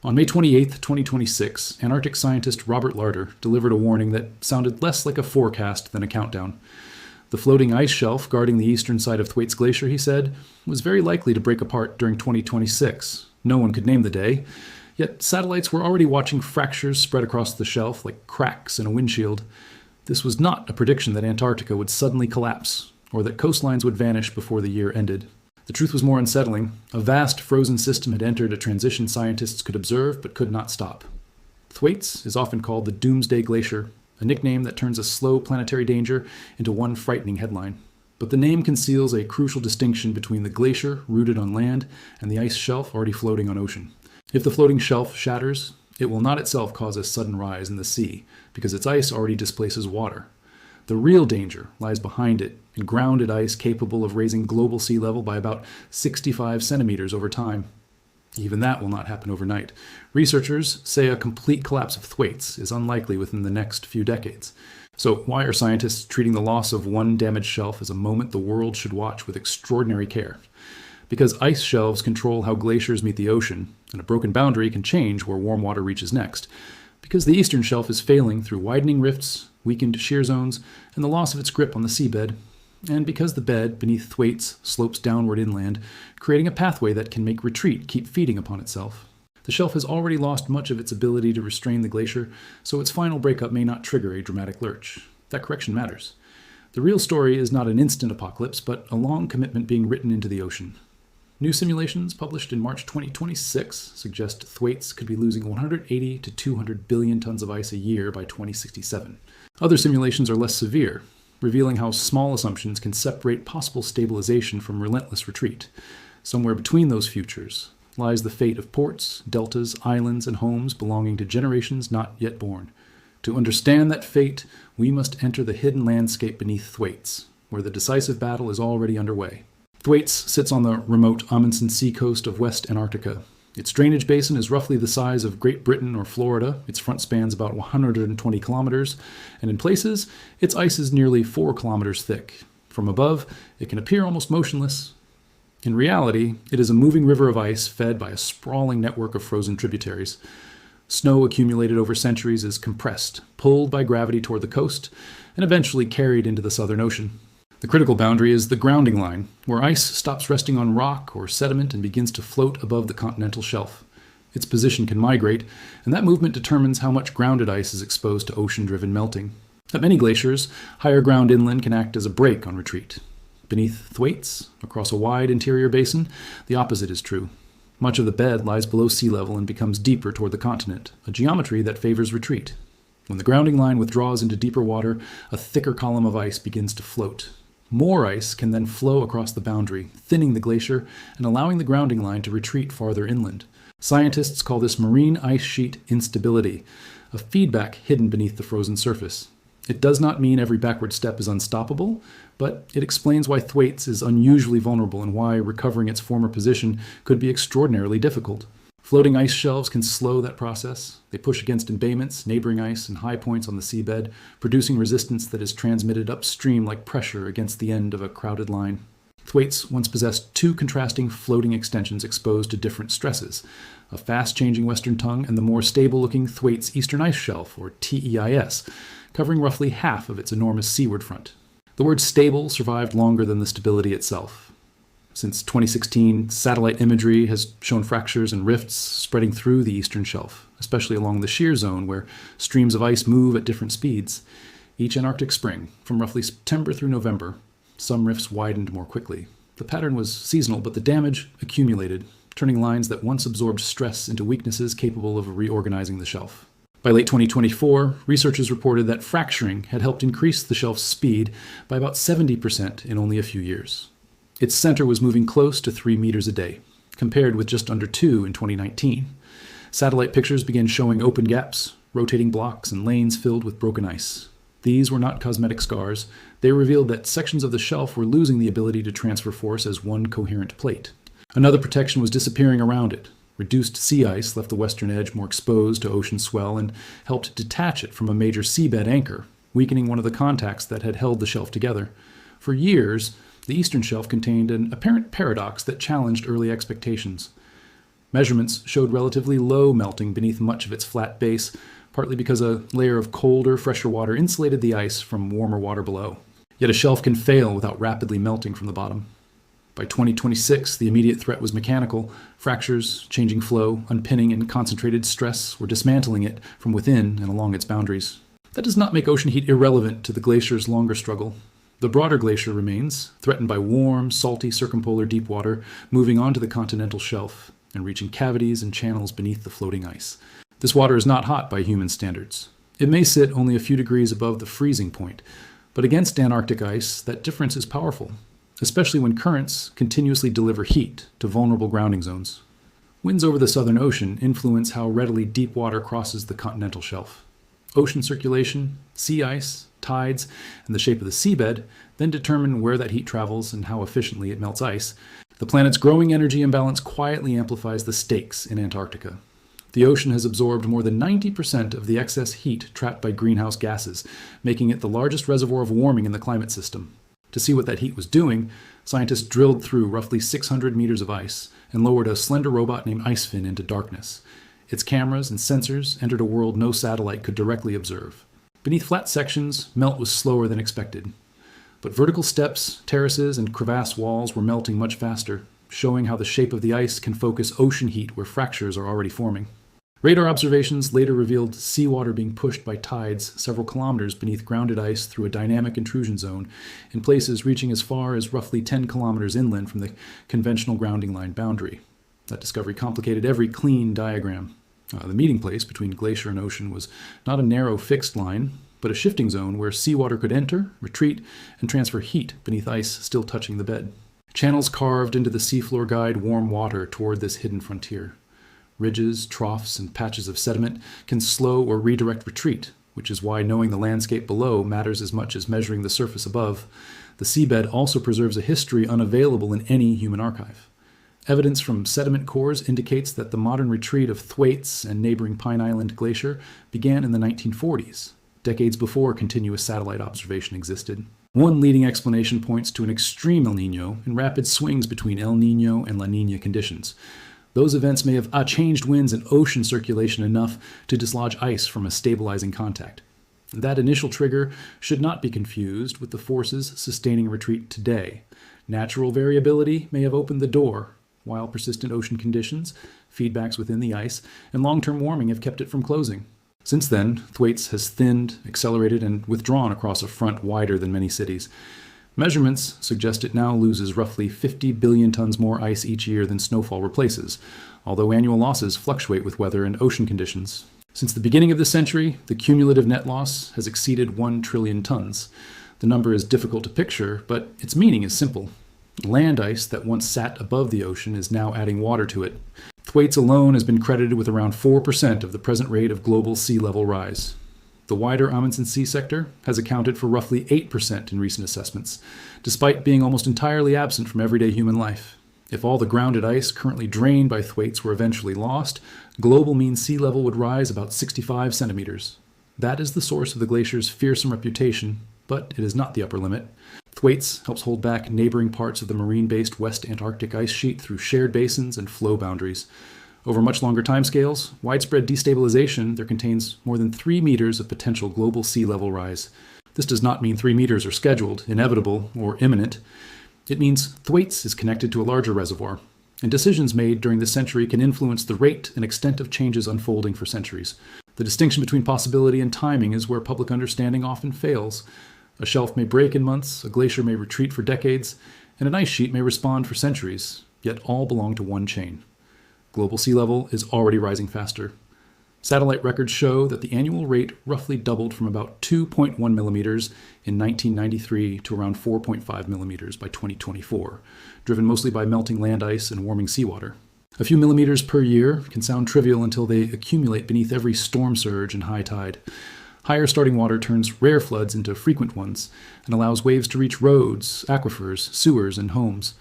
On May 28, 2026, Antarctic scientist Robert Larder delivered a warning that sounded less like a forecast than a countdown. The floating ice shelf guarding the eastern side of Thwaites Glacier, he said, was very likely to break apart during 2026. No one could name the day, yet satellites were already watching fractures spread across the shelf like cracks in a windshield. This was not a prediction that Antarctica would suddenly collapse, or that coastlines would vanish before the year ended. The truth was more unsettling. A vast frozen system had entered a transition scientists could observe but could not stop. Thwaites is often called the Doomsday Glacier, a nickname that turns a slow planetary danger into one frightening headline. But the name conceals a crucial distinction between the glacier rooted on land and the ice shelf already floating on ocean. If the floating shelf shatters, it will not itself cause a sudden rise in the sea, because its ice already displaces water. The real danger lies behind it, in grounded ice capable of raising global sea level by about 65 centimeters over time. Even that will not happen overnight. Researchers say a complete collapse of Thwaites is unlikely within the next few decades. So why are scientists treating the loss of one damaged shelf as a moment the world should watch with extraordinary care? Because ice shelves control how glaciers meet the ocean, and a broken boundary can change where warm water reaches next. Because the eastern shelf is failing through widening rifts, weakened shear zones, and the loss of its grip on the seabed, and because the bed beneath Thwaites slopes downward inland, creating a pathway that can make retreat keep feeding upon itself. The shelf has already lost much of its ability to restrain the glacier, so its final breakup may not trigger a dramatic lurch. That correction matters. The real story is not an instant apocalypse, but a long commitment being written into the ocean. New simulations published in March 2026 suggest Thwaites could be losing 180 to 200 billion tons of ice a year by 2067. Other simulations are less severe, revealing how small assumptions can separate possible stabilization from relentless retreat. Somewhere between those futures lies the fate of ports, deltas, islands, and homes belonging to generations not yet born. To understand that fate, we must enter the hidden landscape beneath Thwaites, where the decisive battle is already underway. Thwaites sits on the remote Amundsen seacoast of West Antarctica. Its drainage basin is roughly the size of Great Britain or Florida. Its front spans about 120 kilometers, and in places, its ice is nearly 4 kilometers thick. From above, it can appear almost motionless. In reality, it is a moving river of ice fed by a sprawling network of frozen tributaries. Snow accumulated over centuries is compressed, pulled by gravity toward the coast, and eventually carried into the Southern Ocean. The critical boundary is the grounding line, where ice stops resting on rock or sediment and begins to float above the continental shelf. Its position can migrate, and that movement determines how much grounded ice is exposed to ocean-driven melting. At many glaciers, higher ground inland can act as a brake on retreat. Beneath Thwaites, across a wide interior basin, the opposite is true. Much of the bed lies below sea level and becomes deeper toward the continent, a geometry that favors retreat. When the grounding line withdraws into deeper water, a thicker column of ice begins to float. More ice can then flow across the boundary, thinning the glacier and allowing the grounding line to retreat farther inland. Scientists call this marine ice sheet instability, a feedback hidden beneath the frozen surface. It does not mean every backward step is unstoppable, but it explains why Thwaites is unusually vulnerable and why recovering its former position could be extraordinarily difficult. Floating ice shelves can slow that process. They push against embayments, neighboring ice, and high points on the seabed, producing resistance that is transmitted upstream like pressure against the end of a crowded line. Thwaites once possessed two contrasting floating extensions exposed to different stresses, a fast-changing western tongue and the more stable-looking Thwaites Eastern Ice Shelf, or TEIS, covering roughly half of its enormous seaward front. The word stable survived longer than the stability itself. Since 2016, satellite imagery has shown fractures and rifts spreading through the eastern shelf, especially along the shear zone where streams of ice move at different speeds. Each Antarctic spring, from roughly September through November, some rifts widened more quickly. The pattern was seasonal, but the damage accumulated, turning lines that once absorbed stress into weaknesses capable of reorganizing the shelf. By late 2024, researchers reported that fracturing had helped increase the shelf's speed by about 70% in only a few years. Its center was moving close to 3 meters a day, compared with just under 2 in 2019. Satellite pictures began showing open gaps, rotating blocks, and lanes filled with broken ice. These were not cosmetic scars. They revealed that sections of the shelf were losing the ability to transfer force as one coherent plate. Another protection was disappearing around it. Reduced sea ice left the western edge more exposed to ocean swell and helped detach it from a major seabed anchor, weakening one of the contacts that had held the shelf together. For years, the eastern shelf contained an apparent paradox that challenged early expectations. Measurements showed relatively low melting beneath much of its flat base, partly because a layer of colder, fresher water insulated the ice from warmer water below. Yet a shelf can fail without rapidly melting from the bottom. By 2026, the immediate threat was mechanical. Fractures, changing flow, unpinning, and concentrated stress were dismantling it from within and along its boundaries. That does not make ocean heat irrelevant to the glacier's longer struggle. The broader glacier remains, threatened by warm, salty circumpolar deep water, moving onto the continental shelf and reaching cavities and channels beneath the floating ice. This water is not hot by human standards. It may sit only a few degrees above the freezing point, but against Antarctic ice, that difference is powerful, especially when currents continuously deliver heat to vulnerable grounding zones. Winds over the Southern Ocean influence how readily deep water crosses the continental shelf. Ocean circulation, sea ice, tides, and the shape of the seabed then determine where that heat travels and how efficiently it melts ice. The planet's growing energy imbalance quietly amplifies the stakes in Antarctica. The ocean has absorbed more than 90% of the excess heat trapped by greenhouse gases, making it the largest reservoir of warming in the climate system. To see what that heat was doing, scientists drilled through roughly 600 meters of ice and lowered a slender robot named Icefin into darkness. Its cameras and sensors entered a world no satellite could directly observe. Beneath flat sections, melt was slower than expected. But vertical steps, terraces, and crevasse walls were melting much faster, showing how the shape of the ice can focus ocean heat where fractures are already forming. Radar observations later revealed seawater being pushed by tides several kilometers beneath grounded ice through a dynamic intrusion zone, in places reaching as far as roughly 10 kilometers inland from the conventional grounding line boundary. That discovery complicated every clean diagram. The meeting place between glacier and ocean was not a narrow fixed line, but a shifting zone where seawater could enter, retreat, and transfer heat beneath ice still touching the bed. Channels carved into the seafloor guide warm water toward this hidden frontier. Ridges, troughs, and patches of sediment can slow or redirect retreat, which is why knowing the landscape below matters as much as measuring the surface above. The seabed also preserves a history unavailable in any human archive. Evidence from sediment cores indicates that the modern retreat of Thwaites and neighboring Pine Island Glacier began in the 1940s, decades before continuous satellite observation existed. One leading explanation points to an extreme El Niño and rapid swings between El Niño and La Niña conditions. Those events may have changed winds and ocean circulation enough to dislodge ice from a stabilizing contact. That initial trigger should not be confused with the forces sustaining retreat today. Natural variability may have opened the door, while persistent ocean conditions, feedbacks within the ice, and long-term warming have kept it from closing. Since then, Thwaites has thinned, accelerated, and withdrawn across a front wider than many cities. Measurements suggest it now loses roughly 50 billion tons more ice each year than snowfall replaces, although annual losses fluctuate with weather and ocean conditions. Since the beginning of the century, the cumulative net loss has exceeded 1 trillion tons. The number is difficult to picture, but its meaning is simple. Land ice that once sat above the ocean is now adding water to it. Thwaites alone has been credited with around 4% of the present rate of global sea level rise. The wider Amundsen Sea sector has accounted for roughly 8% in recent assessments, despite being almost entirely absent from everyday human life. If all the grounded ice currently drained by Thwaites were eventually lost, global mean sea level would rise about 65 centimeters. That is the source of the glacier's fearsome reputation, but it is not the upper limit. Thwaites helps hold back neighboring parts of the marine-based West Antarctic ice sheet through shared basins and flow boundaries. Over much longer timescales, widespread destabilization there contains more than 3 meters of potential global sea level rise. This does not mean 3 meters are scheduled, inevitable, or imminent. It means Thwaites is connected to a larger reservoir, and decisions made during this century can influence the rate and extent of changes unfolding for centuries. The distinction between possibility and timing is where public understanding often fails. A shelf may break in months, a glacier may retreat for decades, and an ice sheet may respond for centuries, yet all belong to one chain. Global sea level is already rising faster. Satellite records show that the annual rate roughly doubled from about 2.1 millimeters in 1993 to around 4.5 millimeters by 2024, driven mostly by melting land ice and warming seawater. A few millimeters per year can sound trivial until they accumulate beneath every storm surge and high tide. Higher starting water turns rare floods into frequent ones and allows waves to reach roads, aquifers, sewers, and homes.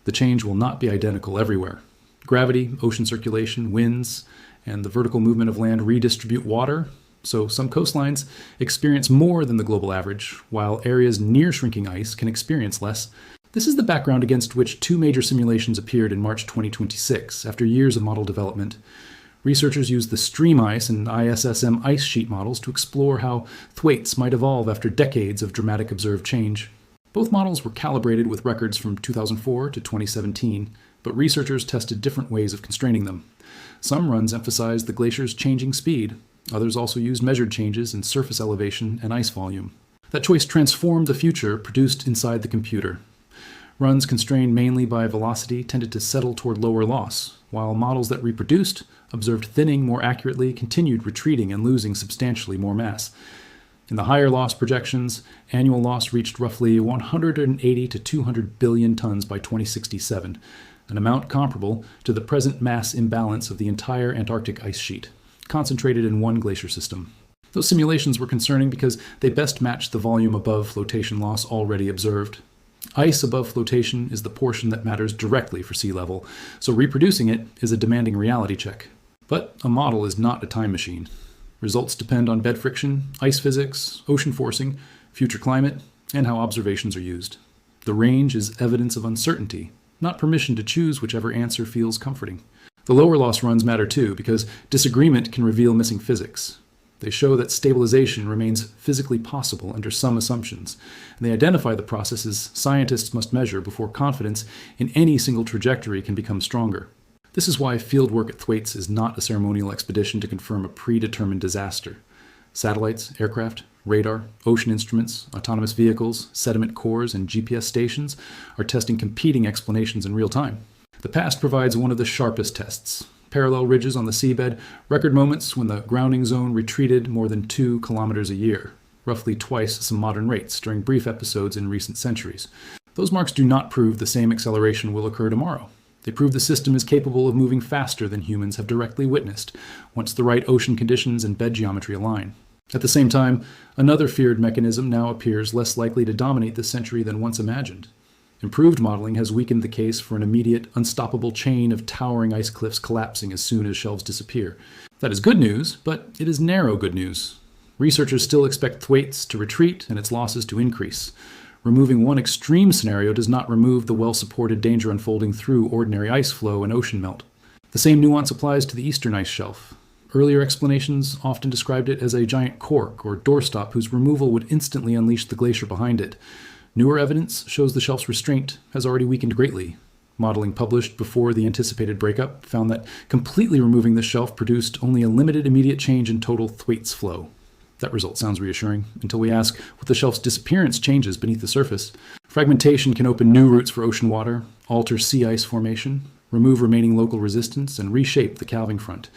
The change will not be identical everywhere. Gravity, ocean circulation, winds, and the vertical movement of land redistribute water, so some coastlines experience more than the global average, while areas near shrinking ice can experience less. This is the background against which two major simulations appeared in March 2026, after years of model development. Researchers used the stream ice and ISSM ice sheet models to explore how Thwaites might evolve after decades of dramatic observed change. Both models were calibrated with records from 2004 to 2017, but researchers tested different ways of constraining them. Some runs emphasized the glacier's changing speed. Others also used measured changes in surface elevation and ice volume. That choice transformed the future produced inside the computer. Runs constrained mainly by velocity tended to settle toward lower loss, while models that reproduced, observed thinning more accurately, continued retreating and losing substantially more mass. In the higher loss projections, annual loss reached roughly 180 to 200 billion tons by 2067, an amount comparable to the present mass imbalance of the entire Antarctic ice sheet, concentrated in one glacier system. Those simulations were concerning because they best matched the volume above flotation loss already observed. Ice above flotation is the portion that matters directly for sea level, so reproducing it is a demanding reality check. But a model is not a time machine. Results depend on bed friction, ice physics, ocean forcing, future climate, and how observations are used. The range is evidence of uncertainty, not permission to choose whichever answer feels comforting. The lower loss runs matter too, because disagreement can reveal missing physics. They show that stabilization remains physically possible under some assumptions, and they identify the processes scientists must measure before confidence in any single trajectory can become stronger. This is why fieldwork at Thwaites is not a ceremonial expedition to confirm a predetermined disaster. Satellites, aircraft, radar, ocean instruments, autonomous vehicles, sediment cores, and GPS stations are testing competing explanations in real time. The past provides one of the sharpest tests. Parallel ridges on the seabed, record moments when the grounding zone retreated more than 2 kilometers a year, roughly twice some modern rates during brief episodes in recent centuries. Those marks do not prove the same acceleration will occur tomorrow. They prove the system is capable of moving faster than humans have directly witnessed, once the right ocean conditions and bed geometry align. At the same time, another feared mechanism now appears less likely to dominate this century than once imagined. Improved modeling has weakened the case for an immediate, unstoppable chain of towering ice cliffs collapsing as soon as shelves disappear. That is good news, but it is narrow good news. Researchers still expect Thwaites to retreat and its losses to increase. Removing one extreme scenario does not remove the well-supported danger unfolding through ordinary ice flow and ocean melt. The same nuance applies to the eastern ice shelf. Earlier explanations often described it as a giant cork or doorstop whose removal would instantly unleash the glacier behind it. Newer evidence shows the shelf's restraint has already weakened greatly. Modeling published before the anticipated breakup found that completely removing the shelf produced only a limited immediate change in total Thwaites flow. That result sounds reassuring, until we ask what the shelf's disappearance changes beneath the surface. Fragmentation can open new routes for ocean water, alter sea ice formation, remove remaining local resistance, and reshape the calving front.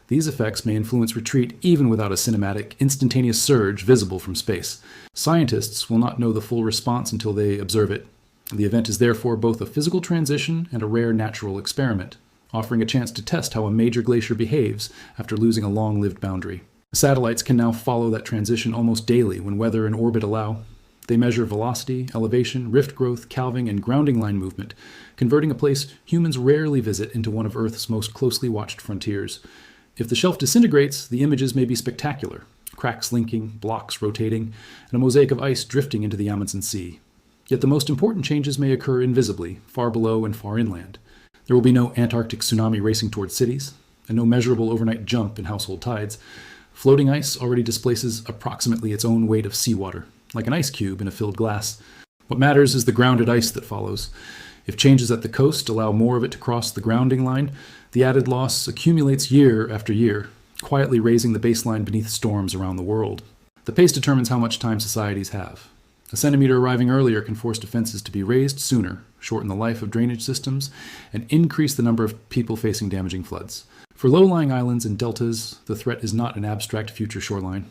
These effects may influence retreat even without a cinematic, instantaneous surge visible from space. Scientists will not know the full response until they observe it. The event is therefore both a physical transition and a rare natural experiment, offering a chance to test how a major glacier behaves after losing a long-lived boundary. Satellites can now follow that transition almost daily when weather and orbit allow. They measure velocity, elevation, rift growth, calving, and grounding line movement, converting a place humans rarely visit into one of Earth's most closely watched frontiers. If the shelf disintegrates, the images may be spectacular: cracks linking, blocks rotating, and a mosaic of ice drifting into the Amundsen Sea. Yet the most important changes may occur invisibly, far below and far inland. There will be no Antarctic tsunami racing towards cities, and no measurable overnight jump in household tides. Floating ice already displaces approximately its own weight of seawater, like an ice cube in a filled glass. What matters is the grounded ice that follows. If changes at the coast allow more of it to cross the grounding line, the added loss accumulates year after year, quietly raising the baseline beneath storms around the world. The pace determines how much time societies have. A centimeter arriving earlier can force defenses to be raised sooner, shorten the life of drainage systems, and increase the number of people facing damaging floods. For low-lying islands and deltas, the threat is not an abstract future shoreline.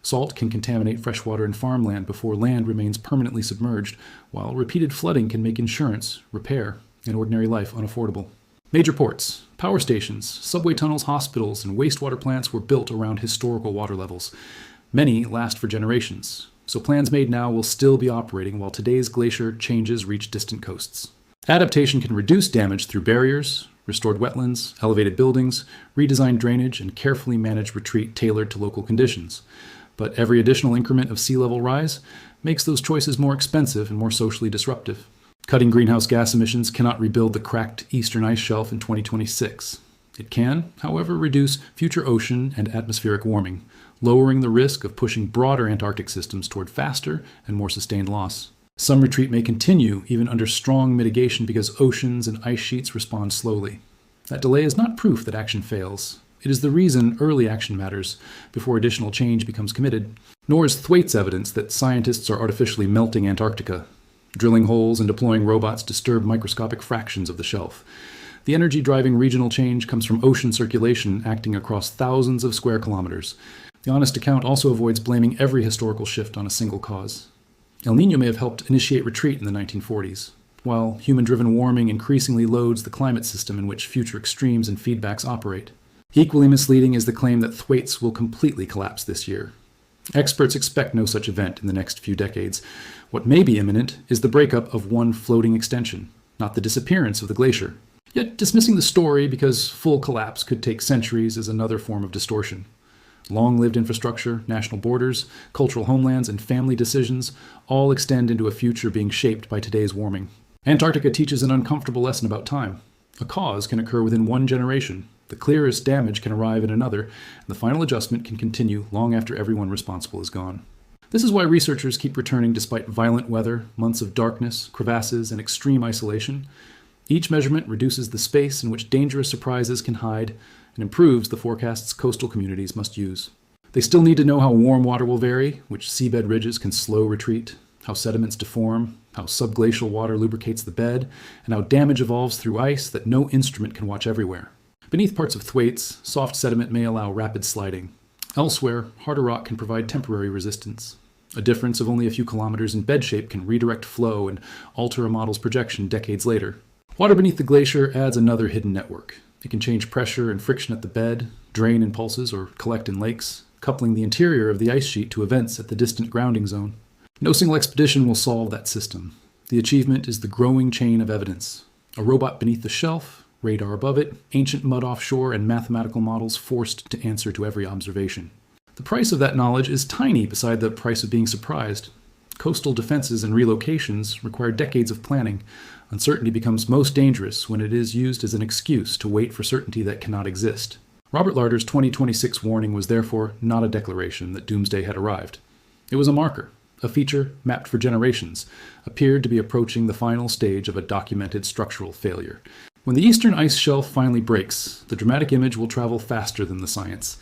Salt can contaminate freshwater and farmland before land remains permanently submerged, while repeated flooding can make insurance, repair, and ordinary life unaffordable. Major ports, power stations, subway tunnels, hospitals, and wastewater plants were built around historical water levels. Many last for generations, so plans made now will still be operating while today's glacier changes reach distant coasts. Adaptation can reduce damage through barriers, restored wetlands, elevated buildings, redesigned drainage, and carefully managed retreat tailored to local conditions. But every additional increment of sea level rise makes those choices more expensive and more socially disruptive. Cutting greenhouse gas emissions cannot rebuild the cracked eastern ice shelf in 2026. It can, however, reduce future ocean and atmospheric warming, lowering the risk of pushing broader Antarctic systems toward faster and more sustained loss. Some retreat may continue even under strong mitigation because oceans and ice sheets respond slowly. That delay is not proof that action fails. It is the reason early action matters before additional change becomes committed. Nor is Thwaites evidence that scientists are artificially melting Antarctica. Drilling holes and deploying robots disturb microscopic fractions of the shelf. The energy driving regional change comes from ocean circulation acting across thousands of square kilometers. The honest account also avoids blaming every historical shift on a single cause. El Niño may have helped initiate retreat in the 1940s, while human-driven warming increasingly loads the climate system in which future extremes and feedbacks operate. Equally misleading is the claim that Thwaites will completely collapse this year. Experts expect no such event in the next few decades. What may be imminent is the breakup of one floating extension, not the disappearance of the glacier. Yet dismissing the story because full collapse could take centuries is another form of distortion. Long-lived infrastructure, national borders, cultural homelands, and family decisions all extend into a future being shaped by today's warming. Antarctica teaches an uncomfortable lesson about time. A cause can occur within one generation. The clearest damage can arrive in another, and the final adjustment can continue long after everyone responsible is gone. This is why researchers keep returning despite violent weather, months of darkness, crevasses, and extreme isolation. Each measurement reduces the space in which dangerous surprises can hide and improves the forecasts coastal communities must use. They still need to know how warm water will vary, which seabed ridges can slow retreat, how sediments deform, how subglacial water lubricates the bed, and how damage evolves through ice that no instrument can watch everywhere. Beneath parts of Thwaites, soft sediment may allow rapid sliding. Elsewhere, harder rock can provide temporary resistance. A difference of only a few kilometers in bed shape can redirect flow and alter a model's projection decades later. Water beneath the glacier adds another hidden network. It can change pressure and friction at the bed, drain in pulses, or collect in lakes, coupling the interior of the ice sheet to events at the distant grounding zone. No single expedition will solve that system. The achievement is the growing chain of evidence. A robot beneath the shelf, radar above it, ancient mud offshore, and mathematical models forced to answer to every observation. The price of that knowledge is tiny beside the price of being surprised. Coastal defenses and relocations require decades of planning. Uncertainty becomes most dangerous when it is used as an excuse to wait for certainty that cannot exist. Robert Larter's 2026 warning was therefore not a declaration that doomsday had arrived. It was a marker, a feature mapped for generations, appeared to be approaching the final stage of a documented structural failure. When the eastern ice shelf finally breaks, the dramatic image will travel faster than the science.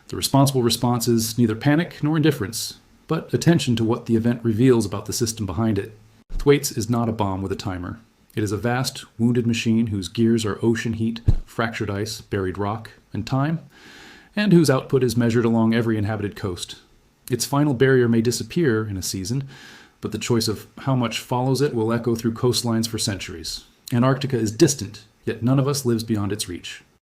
The responsible response is neither panic nor indifference, but attention to what the event reveals about the system behind it. Thwaites is not a bomb with a timer. It is a vast, wounded machine whose gears are ocean heat, fractured ice, buried rock, and time, and whose output is measured along every inhabited coast. Its final barrier may disappear in a season, but the choice of how much follows it will echo through coastlines for centuries. Antarctica is distant, yet none of us lives beyond its reach.